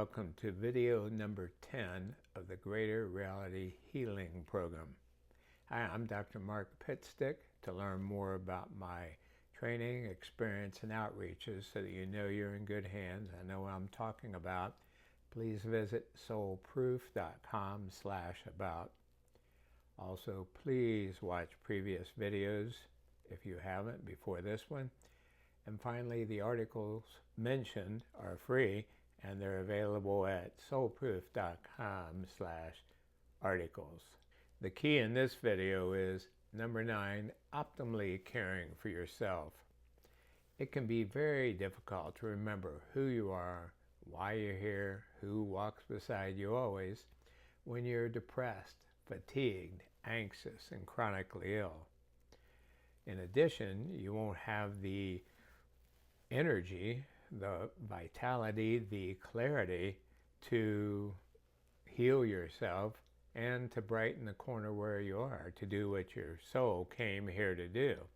welcome to video number 10 of the Greater Reality Healing Program. Hi, I'm Dr. Mark Pitstick. To learn more about my training, experience, and outreaches so that you know you're in good hands, I know what I'm talking about, please visit soulproof.com/about. Also, please watch previous videos if you haven't before this one. And finally, the articles mentioned are free and they're available at soulproof.com/articles. The key in this video is number 9, optimally caring for yourself. It can be very difficult to remember who you are, why you're here, who walks beside you always, when you're depressed, fatigued, anxious, and chronically ill. In addition, you won't have the energy, the vitality, the clarity to heal yourself and to brighten the corner where you are, to do what your soul came here to do.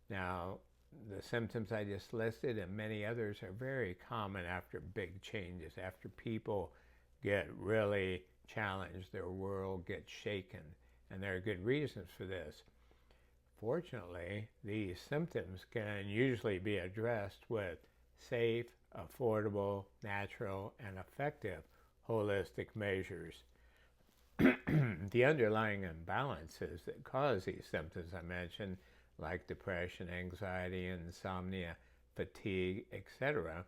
Now, the symptoms I just listed and many others are very common after big changes, after people get really challenged, their world gets shaken, and there are good reasons for this. Fortunately, these symptoms can usually be addressed with safe, affordable, natural, and effective holistic measures. The underlying imbalances that cause these symptoms I mentioned, like depression, anxiety, insomnia, fatigue, etc.,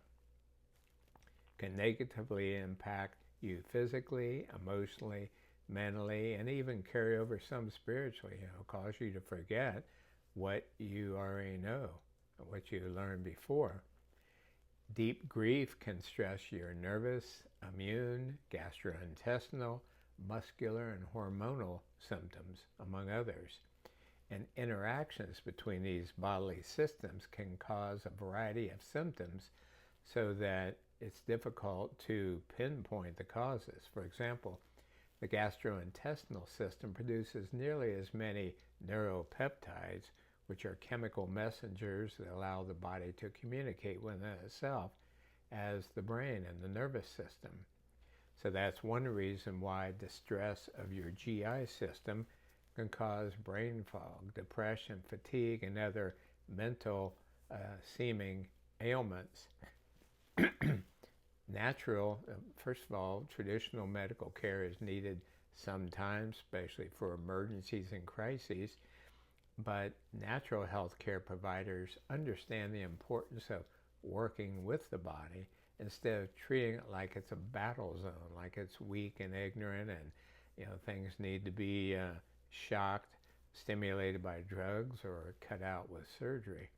can negatively impact you physically, emotionally, mentally, and even carry over some spiritually, cause you to forget what you already know, what you learned before. Deep grief can stress your nervous, immune, gastrointestinal, muscular, and hormonal symptoms, among others. And interactions between these bodily systems can cause a variety of symptoms so that it's difficult to pinpoint the causes. For example, the gastrointestinal system produces nearly as many neuropeptides, which are chemical messengers that allow the body to communicate within itself, as the brain and the nervous system. So that's one reason why the stress of your GI system can cause brain fog, depression, fatigue, and other mental seeming ailments. First of all, traditional medical care is needed sometimes, especially for emergencies and crises, but natural health care providers understand the importance of working with the body instead of treating it like it's a battle zone, like it's weak and ignorant and things need to be shocked, stimulated by drugs, or cut out with surgery.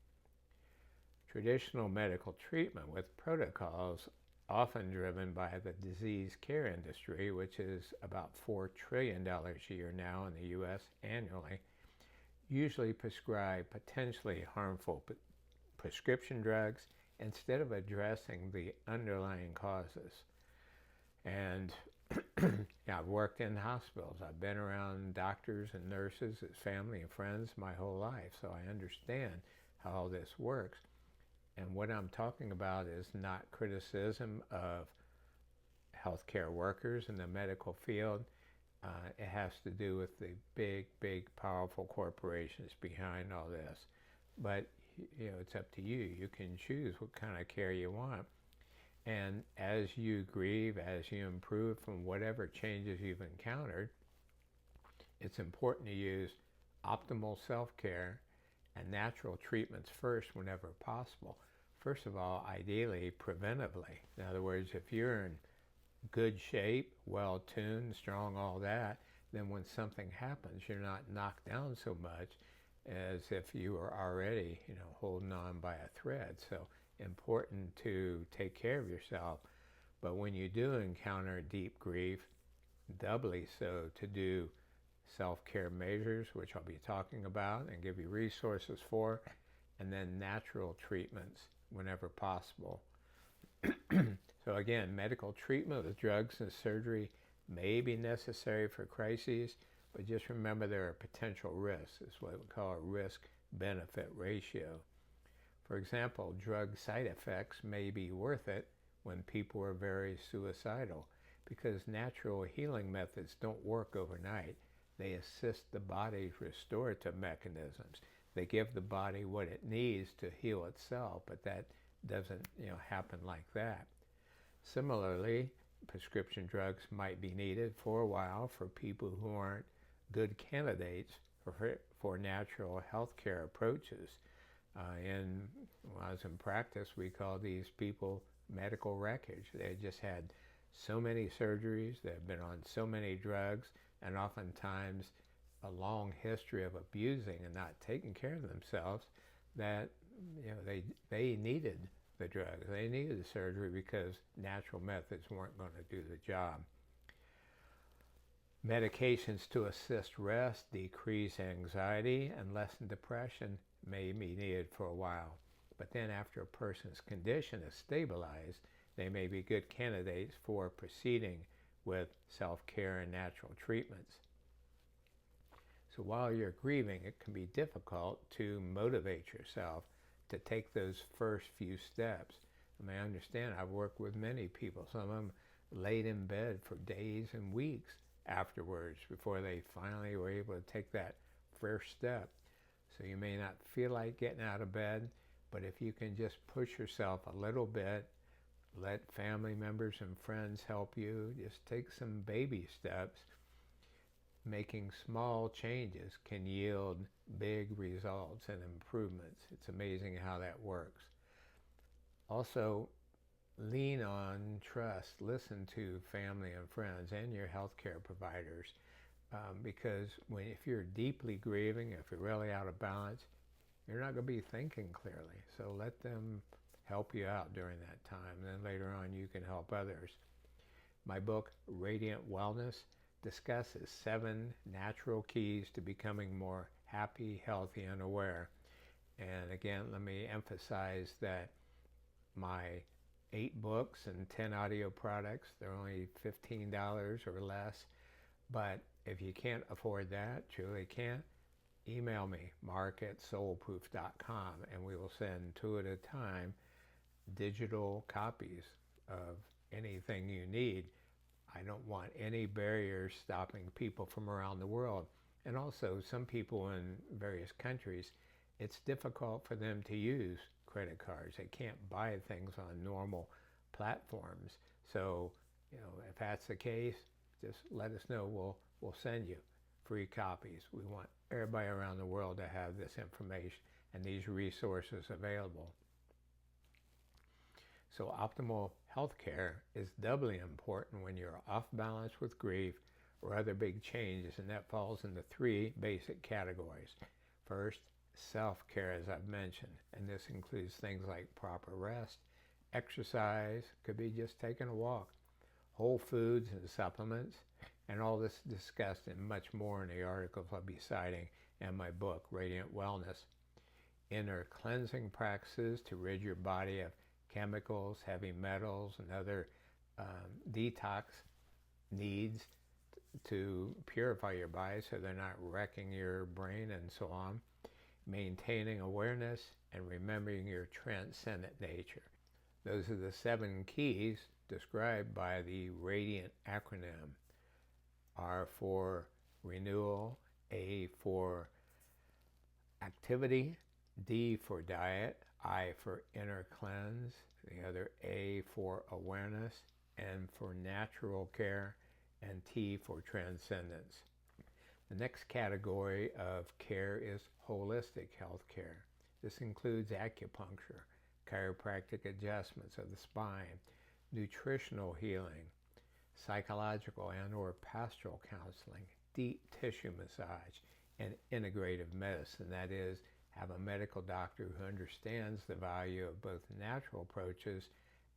Traditional medical treatment with protocols often driven by the disease care industry, which is about $4 trillion a year now in the U.S. annually, usually prescribe potentially harmful prescription drugs instead of addressing the underlying causes. And I've worked in hospitals. I've been around doctors and nurses as family and friends my whole life, so I understand how all this works. And what I'm talking about is not criticism of healthcare workers in the medical field. It has to do with the big, powerful corporations behind all this. But it's up to you. You can choose what kind of care you want. And as you grieve, as you improve from whatever changes you've encountered, it's important to use optimal self-care and natural treatments first whenever possible. First of all, ideally, preventively. In other words, if you're in good shape, well-tuned, strong, all that, then when something happens, you're not knocked down so much as if you were already, holding on by a thread. So important to take care of yourself. But when you do encounter deep grief, doubly so to do self-care measures, which I'll be talking about and give you resources for, and then natural treatments whenever possible. So again, medical treatment with drugs and surgery may be necessary for crises, but just remember there are potential risks. It's what we call a risk-benefit ratio. For example, drug side effects may be worth it when people are very suicidal, because natural healing methods don't work overnight. They assist the body's restorative mechanisms. They give the body what it needs to heal itself, but that doesn't happen like that. Similarly, prescription drugs might be needed for a while for people who aren't good candidates for natural health care approaches. When I was in practice, we call these people medical wreckage. They just had so many surgeries, they've been on so many drugs, and oftentimes a long history of abusing and not taking care of themselves that they needed the drugs. They needed the surgery because natural methods weren't going to do the job. Medications to assist rest, decrease anxiety, and lessen depression may be needed for a while. But then after a person's condition is stabilized, they may be good candidates for proceeding with self-care and natural treatments. So while you're grieving, it can be difficult to motivate yourself to take those first few steps. I mean, I understand, I've worked with many people. Some of them laid in bed for days and weeks afterwards before they finally were able to take that first step. So you may not feel like getting out of bed, but if you can just push yourself a little bit, let family members and friends help you, just take some baby steps. Making small changes can yield big results and improvements. It's amazing how that works. Also, lean on trust. Listen to family and friends and your healthcare providers, because if you're deeply grieving, if you're really out of balance, you're not going to be thinking clearly. So let them help you out during that time. And then later on, you can help others. My book, Radiant Wellness, discusses 7 natural keys to becoming more happy, healthy, and aware. And again, let me emphasize that my 8 books and 10 audio products, they're only $15 or less. But if you can't afford that, truly can't, email me, mark@soulproof.com, and we will send 2 at a time digital copies of anything you need. I don't want any barriers stopping people from around the world. And also, some people in various countries, it's difficult for them to use credit cards. They can't buy things on normal platforms. So, if that's the case, just let us know. We'll send you free copies. We want everybody around the world to have this information and these resources available. So optimal healthcare is doubly important when you're off balance with grief or other big changes, and that falls into 3 basic categories. First, self-care, as I've mentioned, and this includes things like proper rest, exercise, could be just taking a walk, whole foods and supplements, and all this discussed and much more in the articles I'll be citing in my book, Radiant Wellness. Inner cleansing practices to rid your body of chemicals, heavy metals, and other detox needs to purify your body so they're not wrecking your brain and so on. Maintaining awareness and remembering your transcendent nature. Those are the 7 keys described by the RADIANT acronym. R for renewal, A for activity, D for diet, I for inner cleanse, the other A for awareness, N for natural care, and T for transcendence. The next category of care is holistic health care. This includes acupuncture, chiropractic adjustments of the spine, nutritional healing, psychological and or pastoral counseling, deep tissue massage, and integrative medicine. That is, have a medical doctor who understands the value of both natural approaches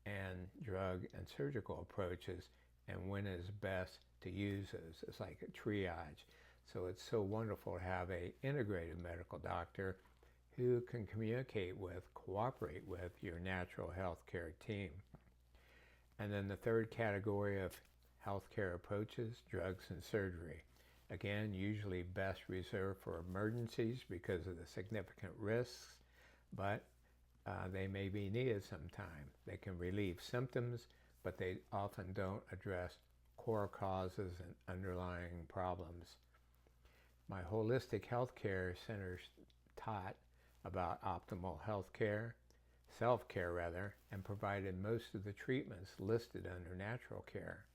and drug and surgical approaches and when is best to use those. It's like a triage. So it's so wonderful to have an integrated medical doctor who can communicate with, cooperate with your natural health care team. And then the third category of healthcare approaches, drugs and surgery. Again, usually best reserved for emergencies because of the significant risks, but they may be needed sometime. They can relieve symptoms, but they often don't address core causes and underlying problems. My holistic healthcare centers taught about optimal healthcare, self-care rather, and provided most of the treatments listed under natural care.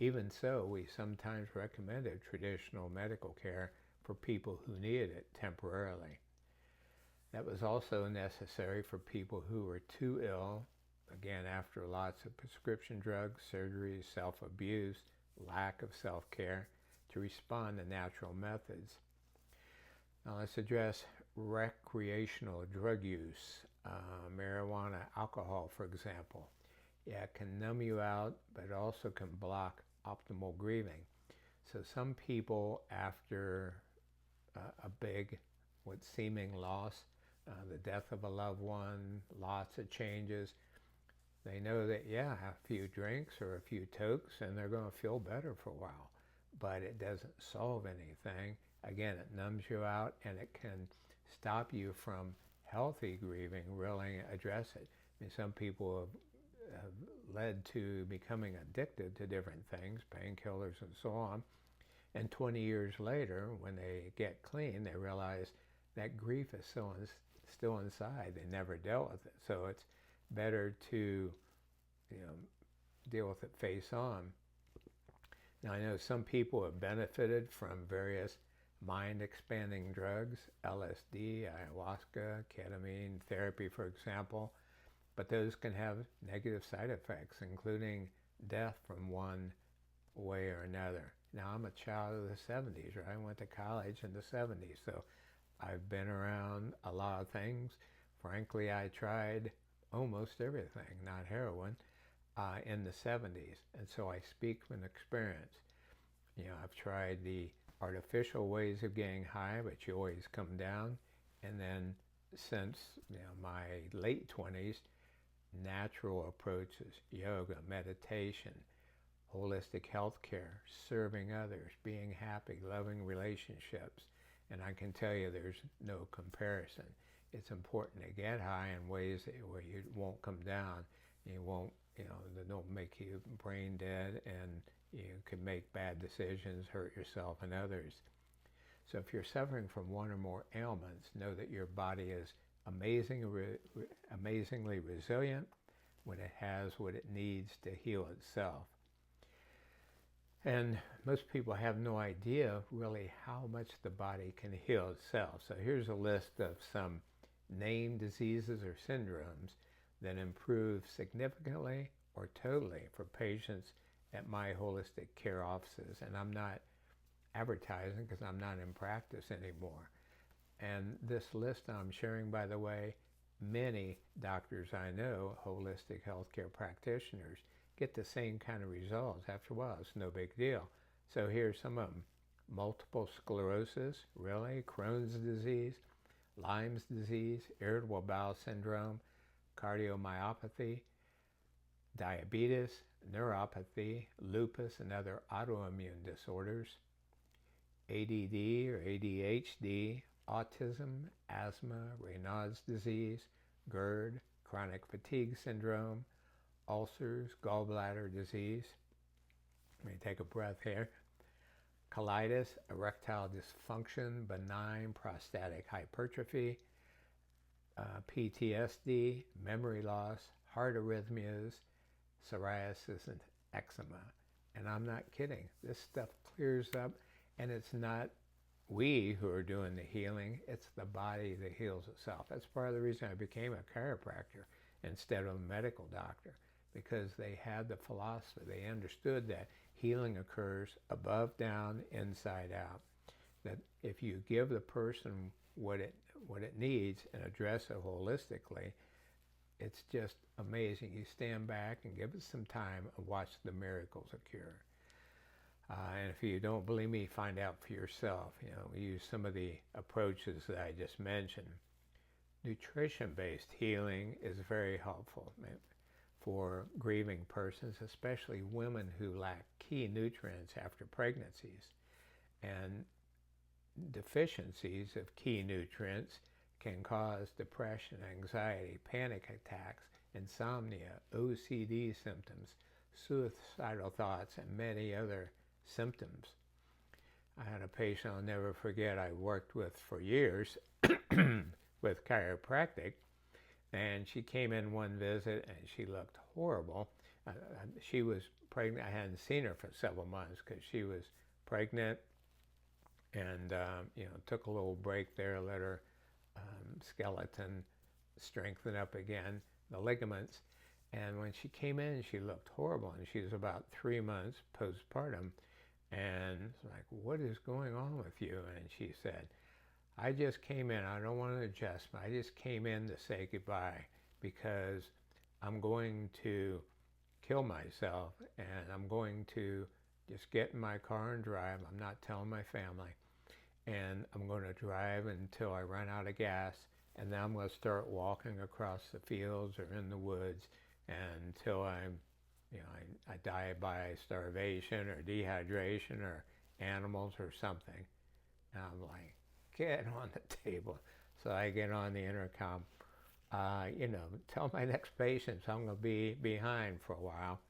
Even so, we sometimes recommended traditional medical care for people who needed it temporarily. That was also necessary for people who were too ill, again after lots of prescription drugs, surgeries, self-abuse, lack of self-care, to respond to natural methods. Now let's address recreational drug use, marijuana, alcohol, for example. Yeah, it can numb you out, but it also can block optimal grieving. So some people, after a big, seeming loss, the death of a loved one, lots of changes, they know that, yeah, a few drinks or a few tokes and they're going to feel better for a while. But it doesn't solve anything. Again, it numbs you out and it can stop you from healthy grieving, really address it. I mean, some people have led to becoming addicted to different things, painkillers and so on. And 20 years later, when they get clean, they realize that grief is still inside. They never dealt with it. So it's better to, deal with it face on. Now, I know some people have benefited from various mind-expanding drugs, LSD, ayahuasca, ketamine therapy, for example, but those can have negative side effects, including death from one way or another. Now, I'm a child of the 70s, right? I went to college in the 70s, so I've been around a lot of things. Frankly, I tried almost everything, not heroin, in the 70s, and so I speak from experience. I've tried the artificial ways of getting high, but you always come down, and then since my late 20s, natural approaches, yoga, meditation, holistic health care, serving others, being happy, loving relationships, and I can tell you there's no comparison. It's important to get high in ways where you won't come down, you won't, that don't make you brain dead, and you can make bad decisions, hurt yourself and others. So if you're suffering from one or more ailments, know that your body is amazingly resilient when it has what it needs to heal itself. And most people have no idea really how much the body can heal itself. So here's a list of some named diseases or syndromes that improve significantly or totally for patients at my holistic care offices. And I'm not advertising because I'm not in practice anymore. And this list I'm sharing, by the way, many doctors I know, holistic healthcare practitioners, get the same kind of results. After a while, it's no big deal. So here's some of them. Multiple sclerosis, really, Crohn's disease, Lyme's disease, irritable bowel syndrome, cardiomyopathy, diabetes, neuropathy, lupus, and other autoimmune disorders, ADD or ADHD, autism, asthma, Raynaud's disease, GERD, chronic fatigue syndrome, ulcers, gallbladder disease. Let me take a breath here. Colitis, erectile dysfunction, benign prostatic hypertrophy, PTSD, memory loss, heart arrhythmias, psoriasis, and eczema. And I'm not kidding. This stuff clears up, and it's not we who are doing the healing, it's the body that heals itself. That's part of the reason I became a chiropractor instead of a medical doctor, because they had the philosophy. They understood that healing occurs above, down, inside out. That if you give the person what it needs and address it holistically, it's just amazing. You stand back and give it some time and watch the miracles occur. And if you don't believe me, find out for yourself. We use some of the approaches that I just mentioned. Nutrition-based healing is very helpful for grieving persons, especially women who lack key nutrients after pregnancies. And deficiencies of key nutrients can cause depression, anxiety, panic attacks, insomnia, OCD symptoms, suicidal thoughts, and many other symptoms. I had a patient I'll never forget I worked with for years with chiropractic, and she came in one visit and she looked horrible. She was pregnant. I hadn't seen her for several months because she was pregnant, and took a little break there, let her skeleton strengthen up again, the ligaments. And when she came in, she looked horrible, and she was about 3 months postpartum. And it's like, what is going on with you? And she said, I just came in. I don't want an adjustment. I just came in to say goodbye because I'm going to kill myself, and I'm going to just get in my car and drive. I'm not telling my family. And I'm going to drive until I run out of gas, and then I'm going to start walking across the fields or in the woods until I die by starvation or dehydration or animals or something. And I'm like, get on the table. So I get on the intercom, tell my next patients I'm going to be behind for a while.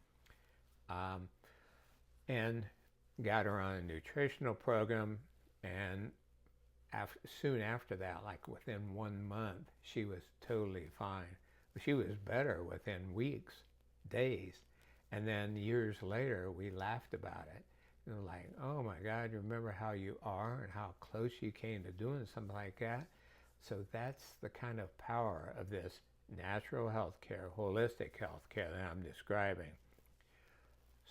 And got her on a nutritional program, and soon after that, like within 1 month, she was totally fine. She was better within weeks, days. And then years later, we laughed about it. Like, oh my God, you remember how you are and how close you came to doing something like that? So that's the kind of power of this natural health care, holistic health care that I'm describing.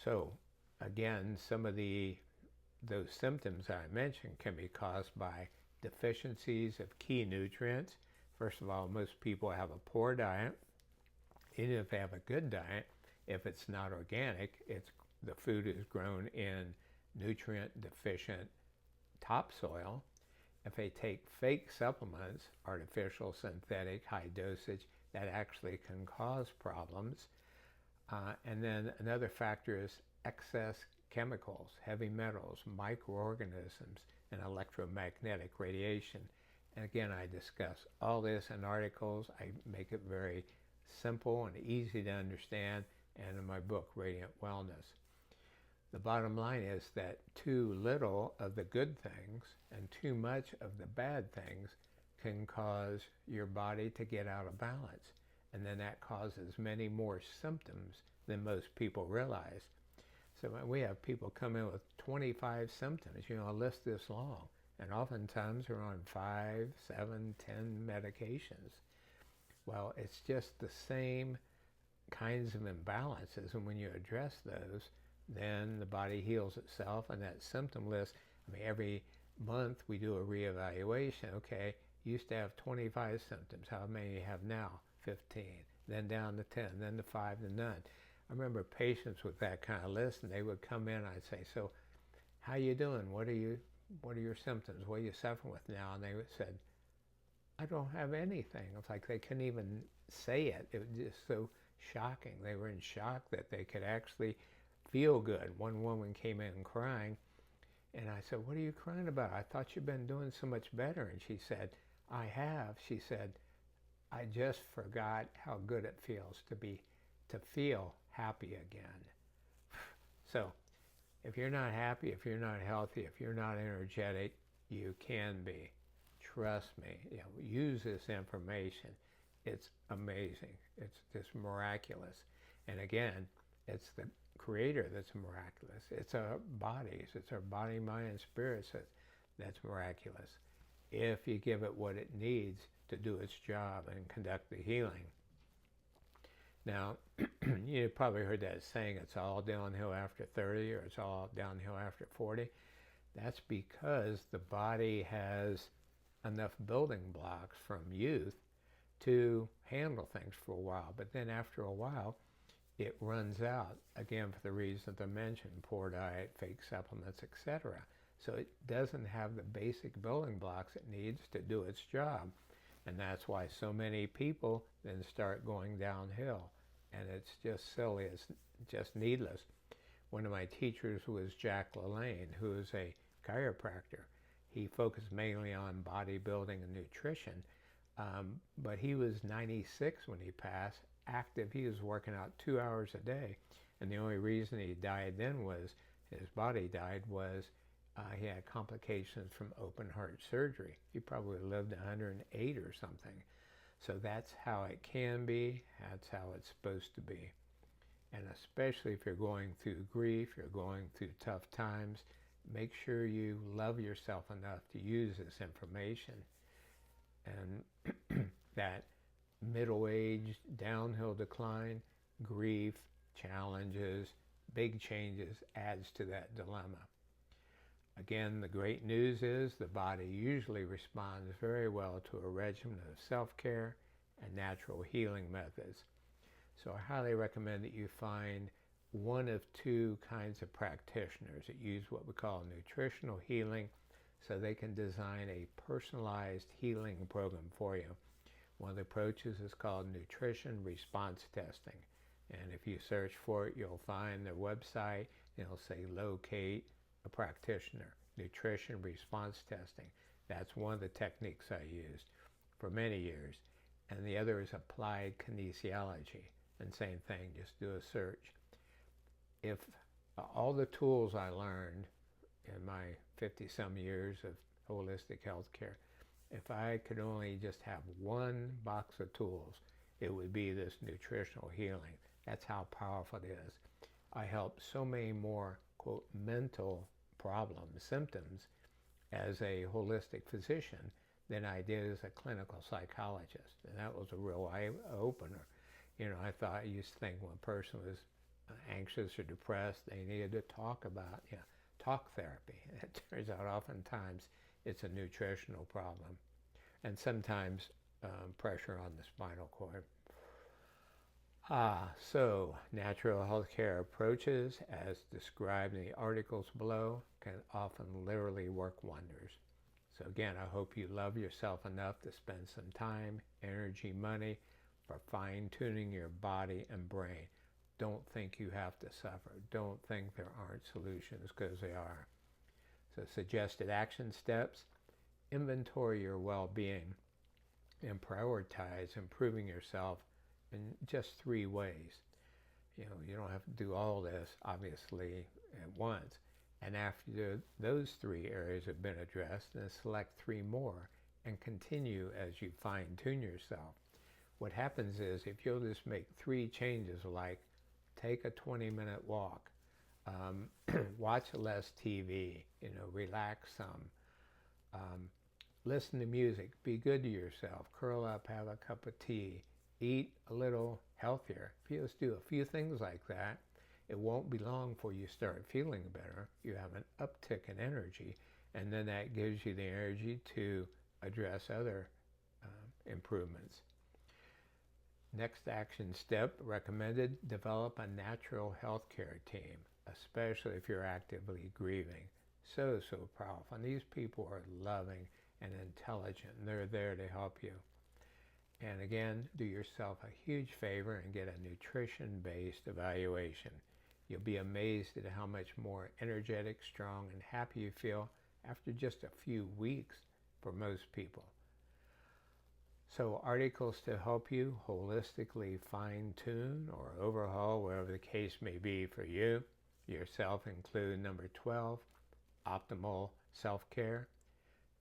So again, some of those symptoms I mentioned can be caused by deficiencies of key nutrients. First of all, most people have a poor diet. Even if they have a good diet, if it's not organic, the food is grown in nutrient deficient topsoil. If they take fake supplements, artificial, synthetic, high dosage, that actually can cause problems. And then another factor is excess chemicals, heavy metals, microorganisms, and electromagnetic radiation. And again, I discuss all this in articles. I make it very simple and easy to understand, and in my book, Radiant Wellness. The bottom line is that too little of the good things and too much of the bad things can cause your body to get out of balance. And then that causes many more symptoms than most people realize. So we have people come in with 25 symptoms, a list this long, and oftentimes they're on 5, 7, 10 medications. Well, it's just the same kinds of imbalances, and when you address those, then the body heals itself, and that symptom list, every month we do a reevaluation. Okay, you used to have 25 symptoms. How many do you have now? 15. Then down to 10, then to 5, to none. I remember patients with that kind of list, and they would come in, I'd say, so how you doing? What are your symptoms? What are you suffering with now? And they said, I don't have anything. It's like they couldn't even say it. It was just so shocking. They were in shock that they could actually feel good. One woman came in crying, and I said, what are you crying about? I thought you'd been doing so much better. And she said, I have. She said, I just forgot how good it feels to feel happy again. So if you're not happy, if you're not healthy, if you're not energetic, you can be. Trust me. Use this information. It's amazing. It's just miraculous. And again, it's the Creator that's miraculous. It's our bodies. It's our body, mind, and spirit that's miraculous. If you give it what it needs to do its job and conduct the healing. Now, you probably heard that saying, it's all downhill after 30 or it's all downhill after 40. That's because the body has enough building blocks from youth to handle things for a while. But then after a while, it runs out, again, for the reasons I mentioned, poor diet, fake supplements, etc. So it doesn't have the basic building blocks it needs to do its job. And that's why so many people then start going downhill. And it's just silly, it's just needless. One of my teachers was Jack LaLanne, who is a chiropractor. He focused mainly on bodybuilding and nutrition. But he was 96 when he passed, active. He was working out 2 hours a day. And the only reason he died then was his body died was he had complications from open heart surgery. He probably lived 108 or something. So that's how it can be. That's how it's supposed to be. And especially if you're going through grief, you're going through tough times, make sure you love yourself enough to use this information. And that middle-aged downhill decline, grief, challenges, big changes adds to that dilemma. Again, the great news is the body usually responds very well to a regimen of self-care and natural healing methods. So I highly recommend that you find one of two kinds of practitioners that use what we call nutritional healing, so they can design a personalized healing program for you. One of the approaches is called nutrition response testing. And if you search for it, you'll find their website. It'll say locate a practitioner, nutrition response testing. That's one of the techniques I used for many years. And the other is applied kinesiology. And same thing, just do a search. If all the tools I learned in my 50-some years of holistic healthcare, if I could only just have one box of tools, it would be this nutritional healing. That's how powerful it is. I help so many more, quote, mental problems, symptoms, as a holistic physician than I did as a clinical psychologist. And that was a real eye-opener. You know, I used to think when a person was anxious or depressed, they needed to talk about, talk therapy. It turns out oftentimes it's a nutritional problem. And sometimes pressure on the spinal cord. So natural healthcare approaches, as described in the articles below, can often literally work wonders. So again, I hope you love yourself enough to spend some time, energy, money for fine-tuning your body and brain. Don't think you have to suffer. Don't think there aren't solutions, because they are. So suggested action steps: inventory your well-being and prioritize improving yourself in just 3 ways. You know, you don't have to do all this, obviously, at once. And after those 3 areas have been addressed, then select 3 more and continue as you fine-tune yourself. What happens is, if you'll just make 3 changes, like take a 20-minute walk, watch less TV, relax some, listen to music, be good to yourself, curl up, have a cup of tea, eat a little healthier. If you just do a few things like that, it won't be long before you start feeling better. You have an uptick in energy, and then that gives you the energy to address other improvements. Next action step recommended: develop a natural healthcare team, especially if you're actively grieving. So powerful. And these people are loving and intelligent, and they're there to help you. And again, do yourself a huge favor and get a nutrition-based evaluation. You'll be amazed at how much more energetic, strong, and happy you feel after just a few weeks for most people. So articles to help you holistically fine-tune or overhaul, whatever the case may be for you, yourself, include number 12, optimal self-care,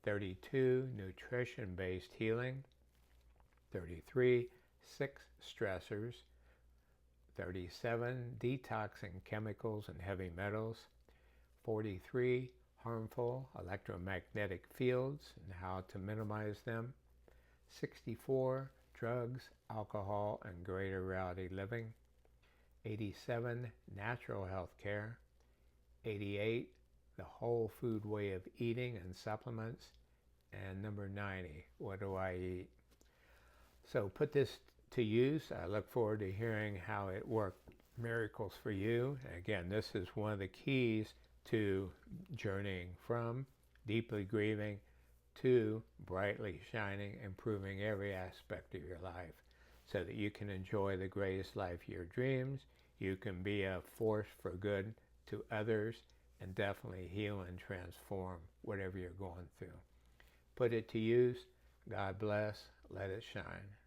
32, nutrition-based healing, 33, 6 stressors, 37, detoxing chemicals and heavy metals, 43, harmful electromagnetic fields and how to minimize them, 64, drugs, alcohol, and greater reality living, 87, natural health care, 88, the whole food way of eating and supplements, and number 90, what do I eat? So put this to use. I look forward to hearing how it worked miracles for you. Again, this is one of the keys to journeying from deeply grieving to brightly shining, improving every aspect of your life so that you can enjoy the greatest life of your dreams. You can be a force for good to others and definitely heal and transform whatever you're going through. Put it to use. God bless. let it shine.